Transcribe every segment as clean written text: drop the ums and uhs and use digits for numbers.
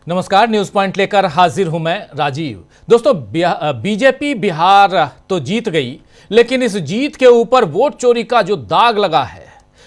नमस्कार, news point लेकर हाजिर हूं मैं राजीव। दोस्तों, बीजेपी बिहार तो जीत गई, लेकिन इस जीत के ऊपर वोट चोरी का जो दाग लगा है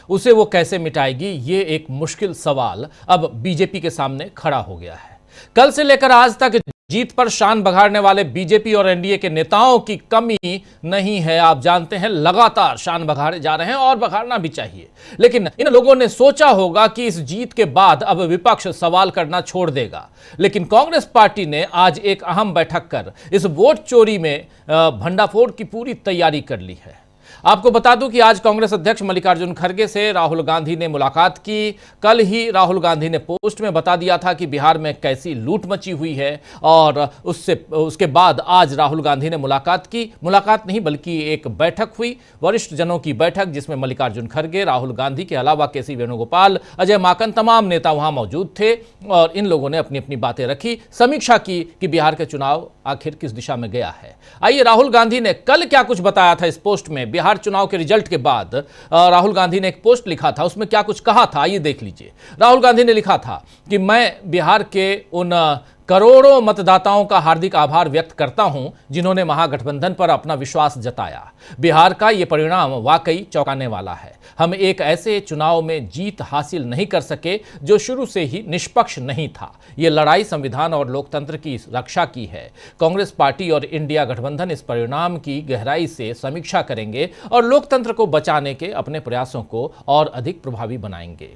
उसे वो कैसे मिटाएगी, ये एक मुश्किल सवाल अब बीजेपी के सामने खड़ा हो गया है। कल से लेकर आज तक जीत पर शान बघाड़ने वाले बीजेपी और एनडीए के नेताओं की कमी नहीं है। आप जानते हैं, लगातार शान बघाड़े जा रहे हैं और बघाड़ना भी चाहिए। लेकिन इन लोगों ने सोचा होगा कि इस जीत के बाद अब विपक्ष सवाल करना छोड़ देगा, लेकिन कांग्रेस पार्टी ने आज एक अहम बैठक कर इस वोट चोरी में भंडाफोड़ की पूरी तैयारी कर ली है। आपको बता दूं कि आज कांग्रेस अध्यक्ष मल्लिकार्जुन खड़गे से राहुल गांधी ने मुलाकात की। कल ही राहुल गांधी ने पोस्ट में बता दिया था कि बिहार में कैसी लूट मची हुई है, और उसके बाद आज राहुल गांधी ने मुलाकात की। मुलाकात नहीं बल्कि एक बैठक हुई, वरिष्ठ जनों की बैठक, जिसमें मल्लिकार्जुन खड़गे, राहुल गांधी के अलावा केसी वेणुगोपाल, अजय माकन, तमाम नेता वहां मौजूद थे और इन लोगों ने अपनी अपनी बातें रखी, समीक्षा की कि बिहार के चुनाव आखिर किस दिशा में गया है। आइए, राहुल गांधी ने कल क्या कुछ बताया था इस पोस्ट में। बिहार चुनाव के रिजल्ट के बाद राहुल गांधी ने एक पोस्ट लिखा था, उसमें क्या कुछ कहा था आइए देख लीजिए। राहुल गांधी ने लिखा था कि मैं बिहार के उन करोड़ों मतदाताओं का हार्दिक आभार व्यक्त करता हूं जिन्होंने महागठबंधन पर अपना विश्वास जताया। बिहार का यह परिणाम वाकई चौंकाने वाला है। हम एक ऐसे चुनाव में जीत हासिल नहीं कर सके जो शुरू से ही निष्पक्ष नहीं था। यह लड़ाई संविधान और लोकतंत्र की रक्षा की है। कांग्रेस पार्टी और इंडिया गठबंधन इस परिणाम की गहराई से समीक्षा करेंगे और लोकतंत्र को बचाने के अपने प्रयासों को और अधिक प्रभावी बनाएंगे।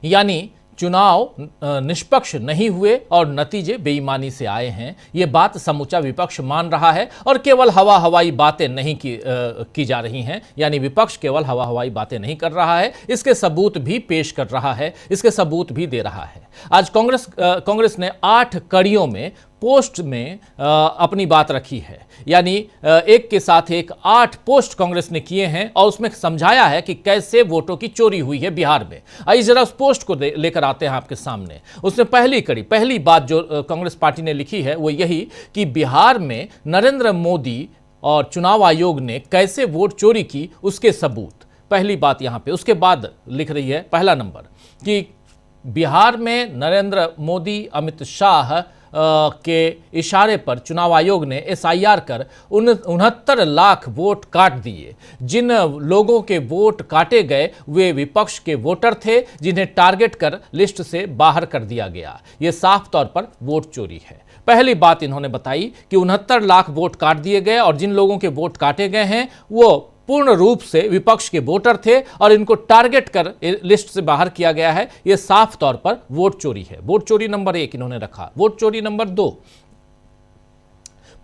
यानी चुनाव निष्पक्ष नहीं हुए और नतीजे बेईमानी से आए हैं, ये बात समूचा विपक्ष मान रहा है और केवल हवाई बातें नहीं की जा रही हैं। यानी विपक्ष केवल हवाई बातें नहीं कर रहा है, इसके सबूत भी पेश कर रहा है, इसके सबूत भी दे रहा है। आज कांग्रेस ने 8 कड़ियों में पोस्ट में अपनी बात रखी है। यानी एक के साथ एक 8 पोस्ट कांग्रेस ने किए हैं और उसमें समझाया है कि कैसे वोटों की चोरी हुई है बिहार में। आइए जरा उस पोस्ट को लेकर आते हैं आपके सामने। उसमें पहली बात जो कांग्रेस पार्टी ने लिखी है वो यही कि बिहार में नरेंद्र मोदी और चुनाव आयोग ने कैसे वोट चोरी की, उसके सबूत। पहली बात यहां पे। उसके बाद लिख रही है पहला नंबर कि बिहार में नरेंद्र मोदी, अमित शाह के इशारे पर चुनाव आयोग ने SIR कर 69 लाख वोट काट दिए। जिन लोगों के वोट काटे गए वे विपक्ष के वोटर थे जिन्हें टारगेट कर लिस्ट से बाहर कर दिया गया। ये साफ तौर पर वोट चोरी है। पहली बात इन्होंने बताई कि 69 लाख वोट काट दिए गए और जिन लोगों के वोट काटे गए हैं वो पूर्ण रूप से विपक्ष के वोटर थे और इनको टारगेट कर लिस्ट से बाहर किया गया है। यह साफ तौर पर वोट चोरी है। वोट चोरी नंबर 1 इन्होंने रखा। वोट चोरी नंबर 2,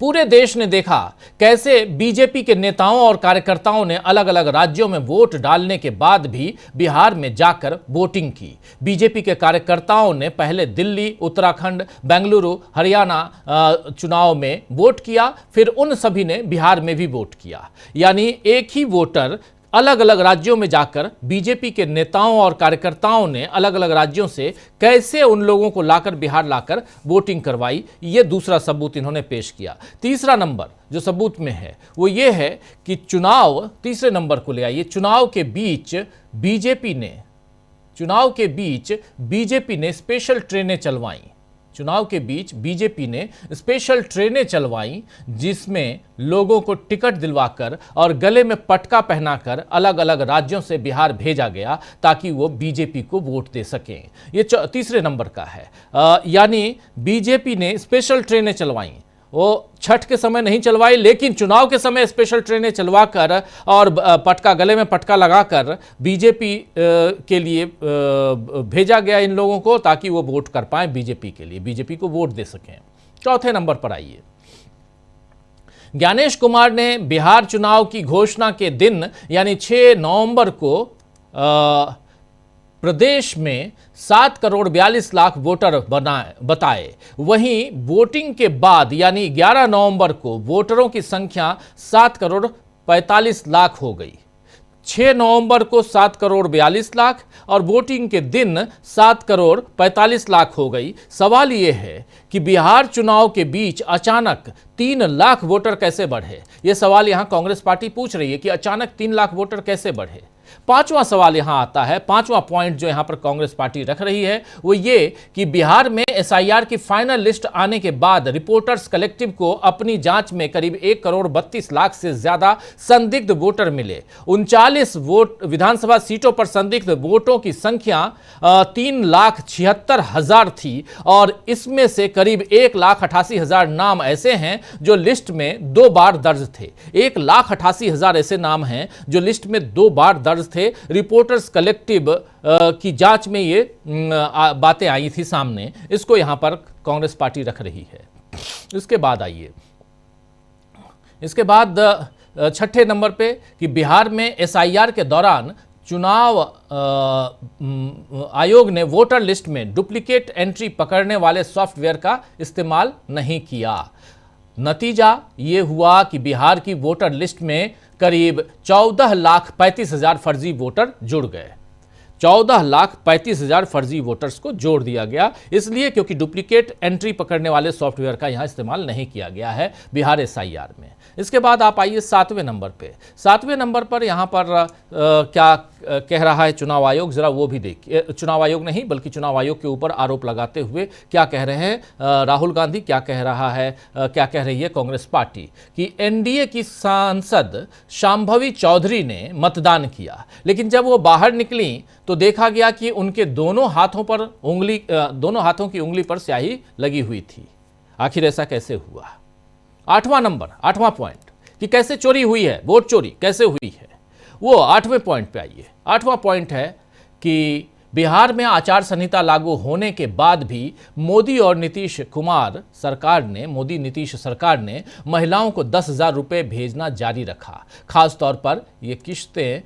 पूरे देश ने देखा कैसे बीजेपी के नेताओं और कार्यकर्ताओं ने अलग अलग राज्यों में वोट डालने के बाद भी बिहार में जाकर वोटिंग की। बीजेपी के कार्यकर्ताओं ने पहले दिल्ली, उत्तराखंड, बेंगलुरु, हरियाणा चुनाव में वोट किया, फिर उन सभी ने बिहार में भी वोट किया। यानी एक ही वोटर अलग अलग राज्यों में जाकर बीजेपी के नेताओं और कार्यकर्ताओं ने अलग अलग राज्यों से कैसे उन लोगों को लाकर बिहार लाकर वोटिंग करवाई, ये दूसरा सबूत इन्होंने पेश किया। तीसरा नंबर जो सबूत में है वो ये है कि तीसरे नंबर को ले आइए। चुनाव के बीच बीजेपी ने स्पेशल ट्रेनें चलवाई। चुनाव के बीच बीजेपी ने स्पेशल ट्रेनें चलवाई जिसमें लोगों को टिकट दिलवाकर और गले में पटका पहनाकर अलग अलग राज्यों से बिहार भेजा गया ताकि वो बीजेपी को वोट दे सकें। ये तीसरे नंबर का है। यानी बीजेपी ने स्पेशल ट्रेनें चलवाई, वो छठ के समय नहीं चलवाई लेकिन चुनाव के समय स्पेशल ट्रेनें चलवाकर और गले में पटका लगाकर बीजेपी के लिए भेजा गया इन लोगों को ताकि वो वोट कर पाएं बीजेपी के लिए, बीजेपी को वोट दे सकें। चौथे नंबर पर आइए। ज्ञानेश कुमार ने बिहार चुनाव की घोषणा के दिन यानी 6 नवंबर को प्रदेश में 7 करोड़ 42 लाख वोटर बताए। वहीं वोटिंग के बाद यानी 11 नवंबर को वोटरों की संख्या 7 करोड़ 45 लाख हो गई। 6 नवंबर को 7 करोड़ 42 लाख और वोटिंग के दिन 7 करोड़ 45 लाख हो गई। सवाल यह है कि बिहार चुनाव के बीच अचानक 3 लाख वोटर कैसे बढ़े? यह सवाल यहां कांग्रेस पार्टी पूछ रही है कि अचानक 3 लाख वोटर कैसे बढ़े। पांचवा सवाल यहां आता है, पांचवा पॉइंट जो यहां पर कांग्रेस पार्टी रख रही है वो ये कि बिहार में एसआईआर की फाइनल लिस्ट आने के बाद रिपोर्टर्स कलेक्टिव को अपनी जांच में करीब 1,32,00,000 से ज्यादा संदिग्ध वोटर मिले। 39 वोट विधानसभा सीटों पर संदिग्ध वोटों की संख्या 3,76,000 थी और इसमें से करीब 1,88,000 नाम ऐसे हैं जो लिस्ट में 2 बार दर्ज थे। 1,88,000 ऐसे नाम हैं जो लिस्ट में 2 बार दर्ज थे। रिपोर्टर्स कलेक्टिव की जांच में ये बातें आई थी सामने, इसको यहां पर कांग्रेस पार्टी रख रही है। इसके बाद आइए, इसके बाद छठे नंबर पे कि बिहार में एसआईआर के दौरान चुनाव आयोग ने वोटर लिस्ट में डुप्लीकेट एंट्री पकड़ने वाले सॉफ्टवेयर का इस्तेमाल नहीं किया। नतीजा ये हुआ कि बिहार की वोटर लिस्ट में करीब 14,35,000 फर्जी वोटर जुड़ गए। 14,35,000 फर्जी वोटर्स को जोड़ दिया गया, इसलिए क्योंकि डुप्लीकेट एंट्री पकड़ने वाले सॉफ्टवेयर का यहां इस्तेमाल नहीं किया गया है बिहार एसआईआर में। इसके बाद आप आइए 7वें नंबर पे। 7वें नंबर पर यहां पर क्या कह रहा है चुनाव आयोग, जरा वो भी देखिए। चुनाव आयोग नहीं बल्कि चुनाव आयोग के ऊपर आरोप लगाते हुए क्या कह रहे हैं राहुल गांधी, क्या कह रहा है, क्या कह रही है कांग्रेस पार्टी कि एनडीए की सांसद शांभवी चौधरी ने मतदान किया, लेकिन जब वो बाहर निकली तो देखा गया कि उनके दोनों हाथों की उंगली पर स्याही लगी हुई थी। आखिर ऐसा कैसे हुआ? 8वां पॉइंट कि कैसे चोरी हुई है, वोट चोरी कैसे हुई है, वो 8वें पॉइंट पे आइए। 8वां पॉइंट है कि बिहार में आचार संहिता लागू होने के बाद भी मोदी नीतीश सरकार ने महिलाओं को 10,000 रुपये भेजना जारी रखा। खासतौर पर ये किश्तें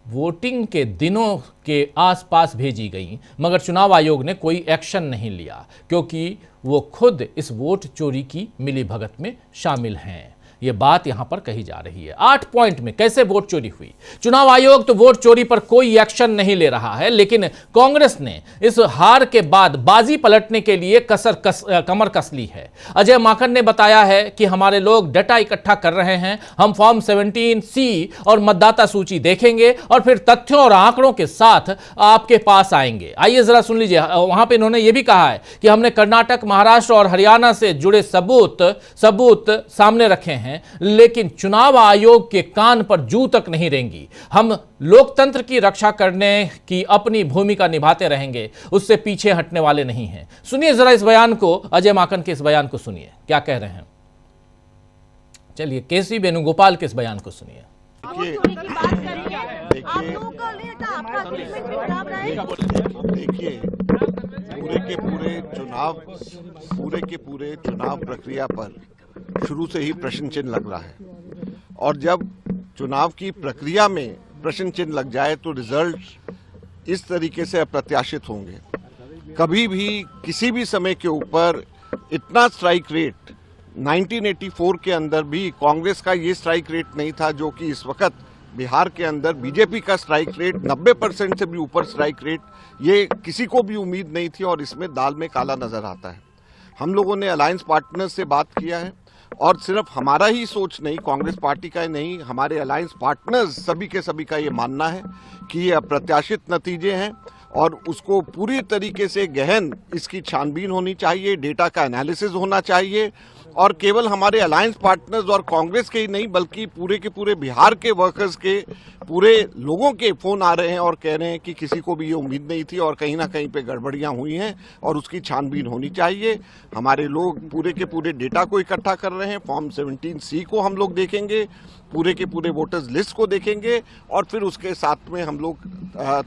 वोटिंग के दिनों के आसपास भेजी गईं, मगर चुनाव आयोग ने कोई एक्शन नहीं लिया क्योंकि वो खुद इस वोट चोरी की मिलीभगत में शामिल हैं। ये बात यहां पर कही जा रही है। 8 पॉइंट में कैसे वोट चोरी हुई। चुनाव आयोग तो वोट चोरी पर कोई एक्शन नहीं ले रहा है, लेकिन कांग्रेस ने इस हार के बाद बाजी पलटने के लिए कमर कस ली है। अजय माकन ने बताया है कि हमारे लोग डाटा इकट्ठा कर रहे हैं, हम फॉर्म 17C और मतदाता सूची देखेंगे और फिर तथ्यों और आंकड़ों के साथ आपके पास आएंगे। आइए जरा सुन लीजिए, वहां पर इन्होंने ये भी कहा है कि हमने कर्नाटक, महाराष्ट्र और हरियाणा से जुड़े सबूत सामने रखे हैं, लेकिन चुनाव आयोग के कान पर जू तक नहीं रेंगी। हम लोकतंत्र की रक्षा करने की अपनी भूमिका निभाते रहेंगे, उससे पीछे हटने वाले नहीं हैं। सुनिए जरा इस बयान को, अजय माकन के इस बयान को सुनिए, क्या कह रहे हैं। चलिए केसी वेणुगोपाल के इस बयान को सुनिए। देखिए पूरे के पूरे चुनाव प्रक्रिया पर शुरू से ही प्रश्न चिन्ह लग रहा है, और जब चुनाव की प्रक्रिया में प्रश्न चिन्ह लग जाए तो रिजल्ट इस तरीके से अप्रत्याशित होंगे। कभी भी किसी भी समय के ऊपर इतना स्ट्राइक रेट 1984 के अंदर भी कांग्रेस का ये स्ट्राइक रेट नहीं था जो कि इस वक्त बिहार के अंदर बीजेपी का स्ट्राइक रेट 90% से भी ऊपर स्ट्राइक रेट, ये किसी को भी उम्मीद नहीं थी और इसमें दाल में काला नजर आता है। हम लोगों ने अलायंस पार्टनर्स से बात किया है और सिर्फ हमारा ही सोच नहीं, कांग्रेस पार्टी का ही नहीं, हमारे अलायंस पार्टनर्स सभी के सभी का ये मानना है कि ये अप्रत्याशित नतीजे हैं और उसको पूरी तरीके से गहन इसकी छानबीन होनी चाहिए, डेटा का एनालिसिस होना चाहिए। और केवल हमारे अलायंस पार्टनर्स और कांग्रेस के ही नहीं बल्कि पूरे के पूरे बिहार के वर्कर्स के, पूरे लोगों के फोन आ रहे हैं और कह रहे हैं कि किसी को भी ये उम्मीद नहीं थी और कहीं ना कहीं पे गड़बड़ियां हुई हैं और उसकी छानबीन होनी चाहिए। हमारे लोग पूरे के पूरे डेटा को इकट्ठा कर रहे हैं, फॉर्म 17C को हम लोग देखेंगे, पूरे के पूरे वोटर्स लिस्ट को देखेंगे और फिर उसके साथ में हम लोग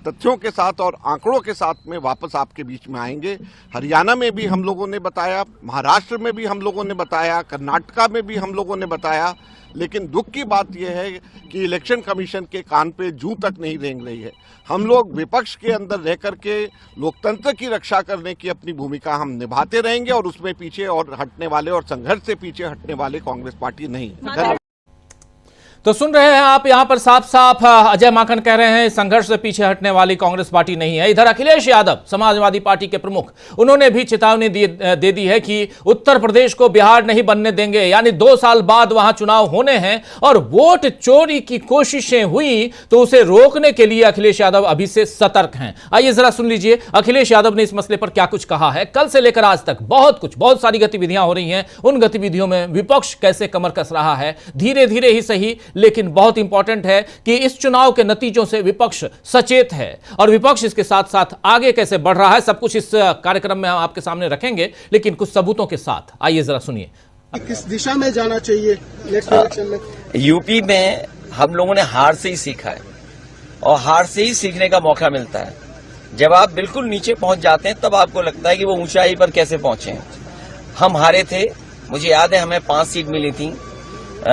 तथ्यों के साथ और आंकड़ों के साथ में वापस आपके बीच में आएंगे। हरियाणा में भी हम लोगों ने बताया, महाराष्ट्र में भी हम लोगों ने बताया, कर्नाटका में भी हम लोगों ने बताया, लेकिन दुख की बात यह है कि इलेक्शन कमीशन के कान पे जूं तक नहीं रेंग रही है। हम लोग विपक्ष के अंदर रह करके लोकतंत्र की रक्षा करने की अपनी भूमिका हम निभाते रहेंगे और उसमें पीछे और हटने वाले और संघर्ष से पीछे हटने वाले कांग्रेस पार्टी नहीं है। तो सुन रहे हैं आप, यहां पर साफ साफ अजय माकन कह रहे हैं संघर्ष से पीछे हटने वाली कांग्रेस पार्टी नहीं है। इधर अखिलेश यादव समाजवादी पार्टी के प्रमुख, उन्होंने भी चेतावनी दे दी है कि उत्तर प्रदेश को बिहार नहीं बनने देंगे, यानी 2 साल बाद वहां चुनाव होने हैं और वोट चोरी की कोशिशें हुई तो उसे रोकने के लिए अखिलेश यादव अभी से सतर्क हैं। आइए जरा सुन लीजिए अखिलेश यादव ने इस मसले पर क्या कुछ कहा है। कल से लेकर आज तक बहुत सारी गतिविधियां हो रही हैं, उन गतिविधियों में विपक्ष कैसे कमर कस रहा है, धीरे धीरे ही सही, लेकिन बहुत इंपॉर्टेंट है कि इस चुनाव के नतीजों से विपक्ष सचेत है और विपक्ष इसके साथ साथ आगे कैसे बढ़ रहा है, सब कुछ इस कार्यक्रम में हम आपके सामने रखेंगे, लेकिन कुछ सबूतों के साथ। आइए जरा सुनिए। किस दिशा में जाना चाहिए नेक्स्ट इलेक्शन में? यूपी में हम लोगों ने हार से ही सीखा है और हार से ही सीखने का मौका मिलता है। जब आप बिल्कुल नीचे पहुंच जाते हैं तब आपको लगता है कि वो ऊंचाई पर कैसे पहुंचे हैं। हम हारे थे, मुझे याद है हमें 5 सीट मिली थी,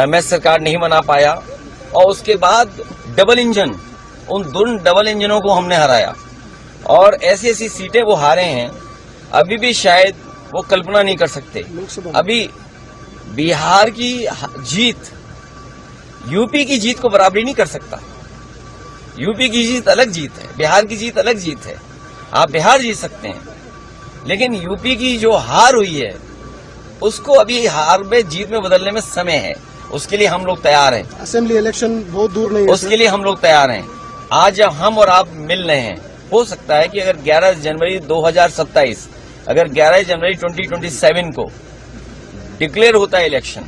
मैं सरकार नहीं बना पाया और उसके बाद डबल इंजन, उन 2 डबल इंजनों को हमने हराया और ऐसी ऐसी सीटें वो हारे हैं अभी भी शायद वो कल्पना नहीं कर सकते। अभी बिहार की जीत यूपी की जीत को बराबरी नहीं कर सकता। यूपी की जीत अलग जीत है, बिहार की जीत अलग जीत है। आप बिहार जीत सकते हैं, लेकिन यूपी की जो हार हुई है उसको अभी हार में जीत में बदलने में समय है। उसके लिए हम लोग तैयार हैं। असेंबली इलेक्शन बहुत दूर नहीं है, उसके लिए हम लोग तैयार हैं। आज जब हम और आप मिल रहे हैं, हो सकता है कि अगर 11 जनवरी 2027, अगर 11 जनवरी 2027 को डिक्लेयर होता है इलेक्शन,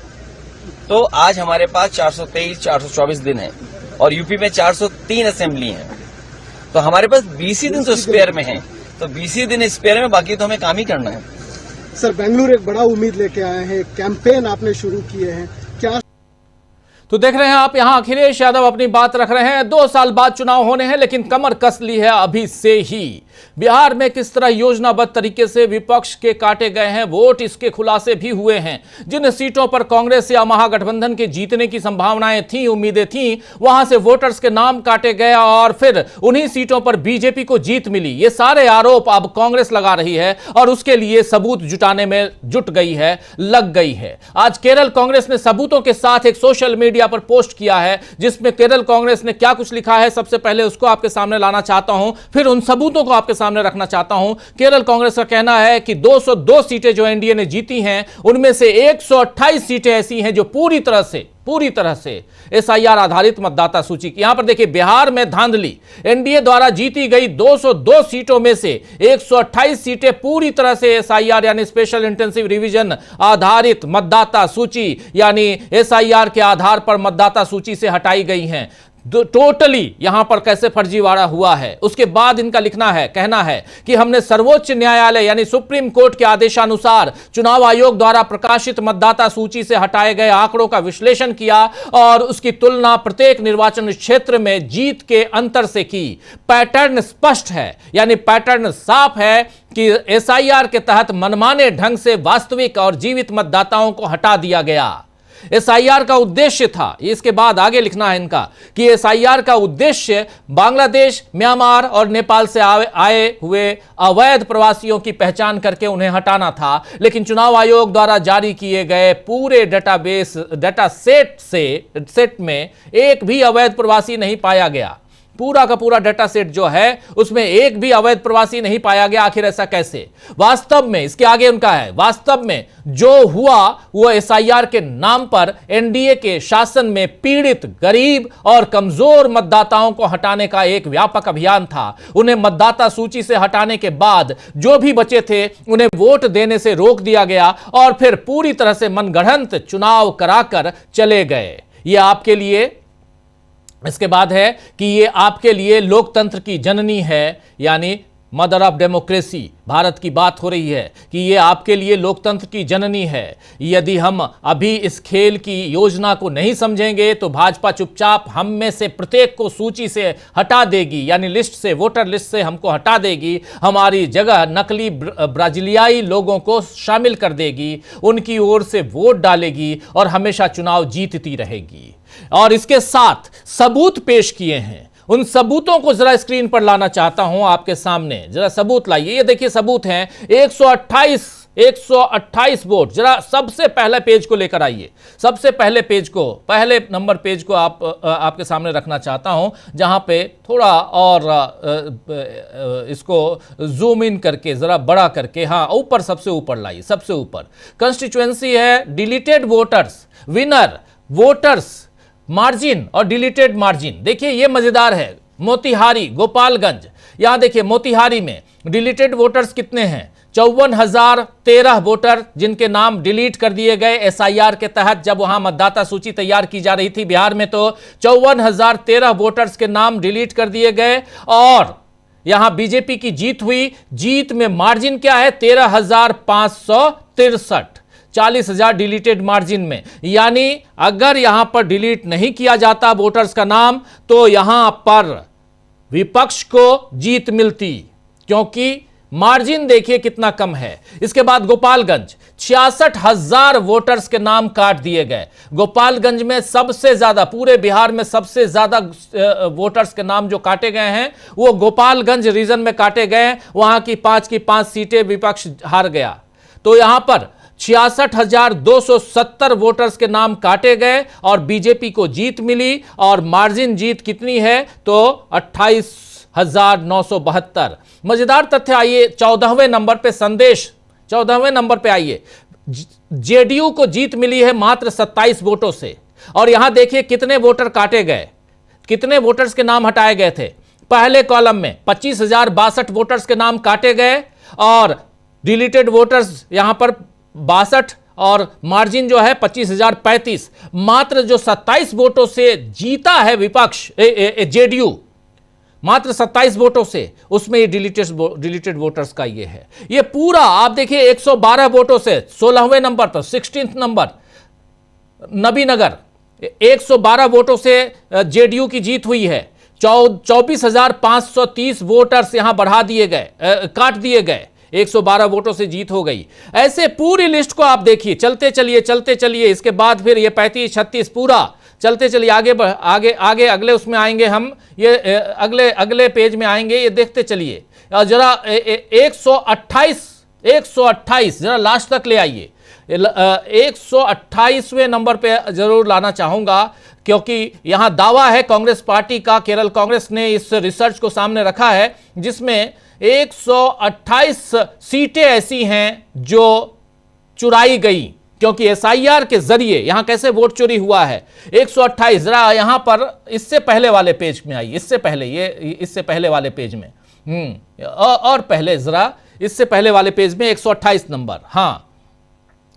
तो आज हमारे पास 424 दिन है और यूपी में 403 असेंबली है, तो हमारे पास 20 ही दिन तो स्पेयर में है। तो 20 ही दिन स्पेयर में, बाकी तो हमें काम ही करना है। सर, बेंगलुरु एक बड़ा उम्मीद लेके आए हैं, कैंपेन आपने शुरू किए हैं, क्या? तो देख रहे हैं आप, यहां अखिलेश यादव अपनी बात रख रहे हैं। 2 साल बाद चुनाव होने हैं, लेकिन कमर कस ली है अभी से ही। बिहार में किस तरह योजनाबद्ध तरीके से विपक्ष के काटे गए हैं वोट, इसके खुलासे भी हुए हैं। जिन सीटों पर कांग्रेस या महागठबंधन के जीतने की संभावनाएं थी, उम्मीदें थी, वहां से वोटर्स के नाम काटे गए और फिर उन्हीं सीटों पर बीजेपी को जीत मिली। ये सारे आरोप अब कांग्रेस लगा रही है और उसके लिए सबूत जुटाने में जुट गई है, लग गई है। आज केरल कांग्रेस ने सबूतों के साथ एक सोशल मीडिया पर पोस्ट किया है, जिसमें केरल कांग्रेस ने क्या कुछ लिखा है, सबसे पहले उसको आपके सामने लाना चाहता हूं, फिर उन सबूतों को आपके सामने रखना चाहता हूं। केरल कांग्रेस का कहना है कि 202 सीटें जो एनडीए ने जीती हैं, उनमें से 128 सीटें ऐसी हैं जो पूरी तरह से एसआईआर आधारित मतदाता सूची की। यहां पर देखिए, बिहार में धांधली, एनडीए द्वारा जीती गई 202 सीटों में से 128 सीटें पूरी तरह से एसआईआर यानी स्पेशल इंटेंसिव रिवीजन आधारित मतदाता सूची यानी एसआईआर के आधार पर मतदाता सूची से हटाई गई हैं। टोटली यहां पर कैसे फर्जीवाड़ा हुआ है। उसके बाद इनका कहना है कि हमने सर्वोच्च न्यायालय यानी सुप्रीम कोर्ट के आदेशानुसार चुनाव आयोग द्वारा प्रकाशित मतदाता सूची से हटाए गए आंकड़ों का विश्लेषण किया और उसकी तुलना प्रत्येक निर्वाचन क्षेत्र में जीत के अंतर से की। पैटर्न स्पष्ट है, यानी पैटर्न साफ है कि एसआईआर के तहत मनमाने ढंग से वास्तविक और जीवित मतदाताओं को हटा दिया गया। एसआईआर का उद्देश्य था, इसके बाद आगे लिखना है इनका, कि एसआईआर का उद्देश्य बांग्लादेश, म्यांमार और नेपाल से आए हुए अवैध प्रवासियों की पहचान करके उन्हें हटाना था, लेकिन चुनाव आयोग द्वारा जारी किए गए पूरे डाटा सेट में एक भी अवैध प्रवासी नहीं पाया गया। पूरा का पूरा डाटा सेट जो है उसमें एक भी अवैध प्रवासी नहीं पाया गया। आखिर ऐसा कैसे? वास्तव में इसके आगे उनका है, वास्तव में जो हुआ वो एसआईआर के नाम पर एनडीए के शासन में पीड़ित, गरीब और कमजोर मतदाताओं को हटाने का एक व्यापक अभियान था। उन्हें मतदाता सूची से हटाने के बाद जो भी बचे थे उन्हें वोट देने से रोक दिया गया और फिर पूरी तरह से मनगढ़ंत चुनाव कराकर चले गए। ये आपके लिए, इसके बाद है कि ये आपके लिए लोकतंत्र की जननी है, यानी मदर ऑफ डेमोक्रेसी। भारत की बात हो रही है कि ये आपके लिए लोकतंत्र की जननी है। यदि हम अभी इस खेल की योजना को नहीं समझेंगे तो भाजपा चुपचाप हम में से प्रत्येक को सूची से हटा देगी, यानी लिस्ट से, वोटर लिस्ट से हमको हटा देगी। हमारी जगह नकली ब्राजीलियाई लोगों को शामिल कर देगी, उनकी ओर से वोट डालेगी और हमेशा चुनाव जीतती रहेगी। और इसके साथ सबूत पेश किए हैं उन सबूतों को जरा स्क्रीन पर लाना चाहता हूं आपके सामने, जरा सबूत लाइए। ये देखिए सबूत हैं 128 वोट। जरा सबसे पहले पेज को लेकर आइए, सबसे पहले पेज को, पहले नंबर पेज को आपके सामने रखना चाहता हूं, जहां पे थोड़ा और इसको जूम इन करके जरा बड़ा करके, हाँ ऊपर, सबसे ऊपर लाइए, सबसे ऊपर। कंस्टिट्यूएंसी है deleted voters, winner, voters, margin और डिलीटेड मार्जिन। देखिए ये मजेदार है, मोतिहारी, गोपालगंज। यहां देखिए मोतिहारी में डिलीटेड वोटर्स कितने हैं, 54,013 वोटर जिनके नाम डिलीट कर दिए गए एसआईआर के तहत। जब वहां मतदाता सूची तैयार की जा रही थी बिहार में, तो 54,013 वोटर्स के नाम डिलीट कर दिए गए और यहां बीजेपी की जीत हुई। जीत में मार्जिन क्या है, 13,563, 40,000 डिलीटेड मार्जिन में। यानी अगर यहां पर डिलीट नहीं किया जाता वोटर्स का नाम, तो यहां पर विपक्ष को जीत मिलती, क्योंकि मार्जिन देखिए कितना कम है। इसके बाद गोपालगंज, 66,000 वोटर्स के नाम काट दिए गए। गोपालगंज में सबसे ज्यादा, पूरे बिहार में सबसे ज्यादा वोटर्स के नाम जो काटे गए हैं वो गोपालगंज रीजन में काटे गए। वहां की 5 सीटें विपक्ष हार गया। तो यहां पर 66,270 वोटर्स के नाम काटे गए और बीजेपी को जीत मिली। और मार्जिन जीत कितनी है, तो 28,972। मजेदार तथ्य, आइए 14वें नंबर पे संदेश, 14वें नंबर पे आइए। जेडीयू को जीत मिली है मात्र 27 वोटों से। और यहां देखिए कितने वोटर काटे गए, कितने वोटर्स के नाम हटाए गए थे। पहले कॉलम में 25,062 वोटर्स के नाम काटे गए और डिलीटेड वोटर्स यहां पर 62 और मार्जिन जो है 25,035। मात्र जो 27 वोटों से जीता है विपक्ष, जेडीयू, मात्र 27 वोटों से, उसमें ये डिलीटेड वोटर्स का ये है। ये पूरा आप देखिए 112 वोटों से 16वें नंबर पर, 16th नंबर नबीनगर, 112 वोटों से जेडीयू की जीत हुई है। 24,530 वोटर्स यहां बढ़ा दिए गए, काट दिए गए, 112 वोटों से जीत हो गई। ऐसे पूरी लिस्ट को आप देखिए, चलते चलिए। इसके बाद फिर ये 35, 36 पूरा चलते चलिए, आगे अगले उसमें आएंगे हम, ये अगले पेज में आएंगे, ये देखते चलिए। जरा 128 जरा लास्ट तक ले आइए। 128वें नंबर पे जरूर लाना चाहूंगा, क्योंकि यहां दावा है कांग्रेस पार्टी का, केरल कांग्रेस ने इस रिसर्च को सामने रखा है, जिसमें 128 सीटें ऐसी हैं जो चुराई गई, क्योंकि एसआईआर के जरिए यहां कैसे वोट चोरी हुआ है। 128, जरा यहां पर इससे पहले वाले पेज में आइए, इससे पहले वाले पेज में, और पहले जरा इससे पहले वाले पेज में 128 नंबर, हाँ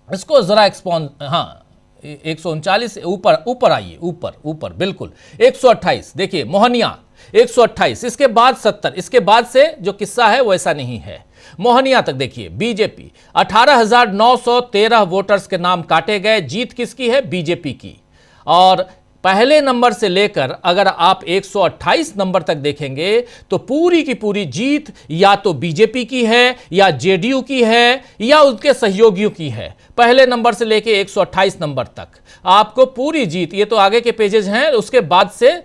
इसको जरा एक्सपॉन्ड, हाँ 139 ऊपर आइए, ऊपर बिल्कुल 128। देखिए मोहनिया 128, इसके बाद 70, इसके बाद से जो किस्सा है वैसा नहीं है। मोहनिया तक देखिए, बीजेपी 18,913 वोटर्स के नाम काटे गए। जीत किसकी है, बीजेपी की। और पहले नंबर से लेकर अगर आप 128 नंबर तक देखेंगे तो पूरी की पूरी जीत या तो बीजेपी की है, या जेडीयू की है, या उसके सहयोगियों की है। पहले नंबर से लेकर 128 नंबर तक आपको पूरी जीत, ये तो आगे के पेजेस हैं, उसके बाद से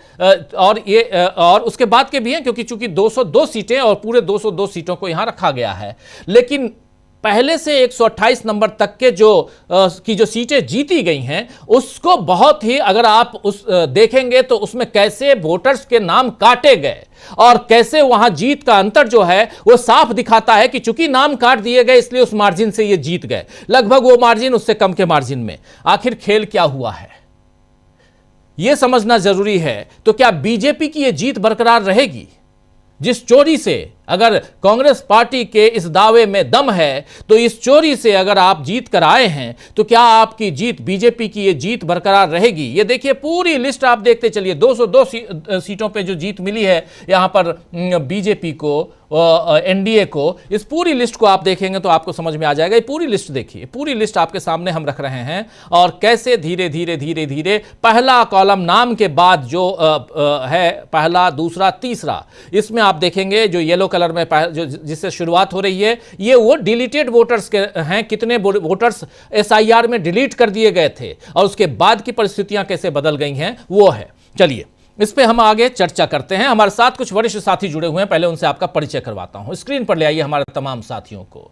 और उसके बाद के भी हैं, क्योंकि चूंकि 202 सीटें और पूरे 202 सीटों को यहां रखा गया है। लेकिन पहले से 128 नंबर तक के जो सीटें जीती गई हैं, उसको बहुत ही, अगर आप देखेंगे तो उसमें कैसे वोटर्स के नाम काटे गए और कैसे वहां जीत का अंतर जो है वो साफ दिखाता है कि चूंकि नाम काट दिए गए इसलिए उस मार्जिन से ये जीत गए, लगभग वो मार्जिन उससे कम के मार्जिन में। आखिर खेल क्या हुआ है यह समझना जरूरी है। तो क्या बीजेपी की यह जीत बरकरार रहेगी? जिस चोरी से, अगर कांग्रेस पार्टी के इस दावे में दम है, तो इस चोरी से अगर आप जीत कर आए हैं तो क्या आपकी जीत, बीजेपी की ये जीत बरकरार रहेगी? ये देखिए पूरी लिस्ट आप देखते चलिए। 202 सीटों पे जो जीत मिली है यहां पर बीजेपी को, एनडीए को, इस पूरी लिस्ट को आप देखेंगे तो आपको समझ में आ जाएगा। ये पूरी लिस्ट देखिए, पूरी लिस्ट आपके सामने हम रख रहे हैं, और कैसे धीरे धीरे पहला कॉलम नाम के बाद जो है, पहला, दूसरा, तीसरा, इसमें आप देखेंगे जो येलो कलर में जो जिससे शुरुआत हो रही है, ये वो डिलीटेड वोटर्स के हैं। कितने वोटर्स एसआईआर में डिलीट कर दिए गए थे और उसके बाद की परिस्थितियां कैसे बदल गई हैं वो है। चलिए इस पे हम आगे चर्चा करते हैं। हमारे साथ कुछ वरिष्ठ साथी जुड़े हुए हैं, पहले उनसे आपका परिचय करवाता हूं। स्क्रीन पर ले आइए हमारे तमाम साथियों को।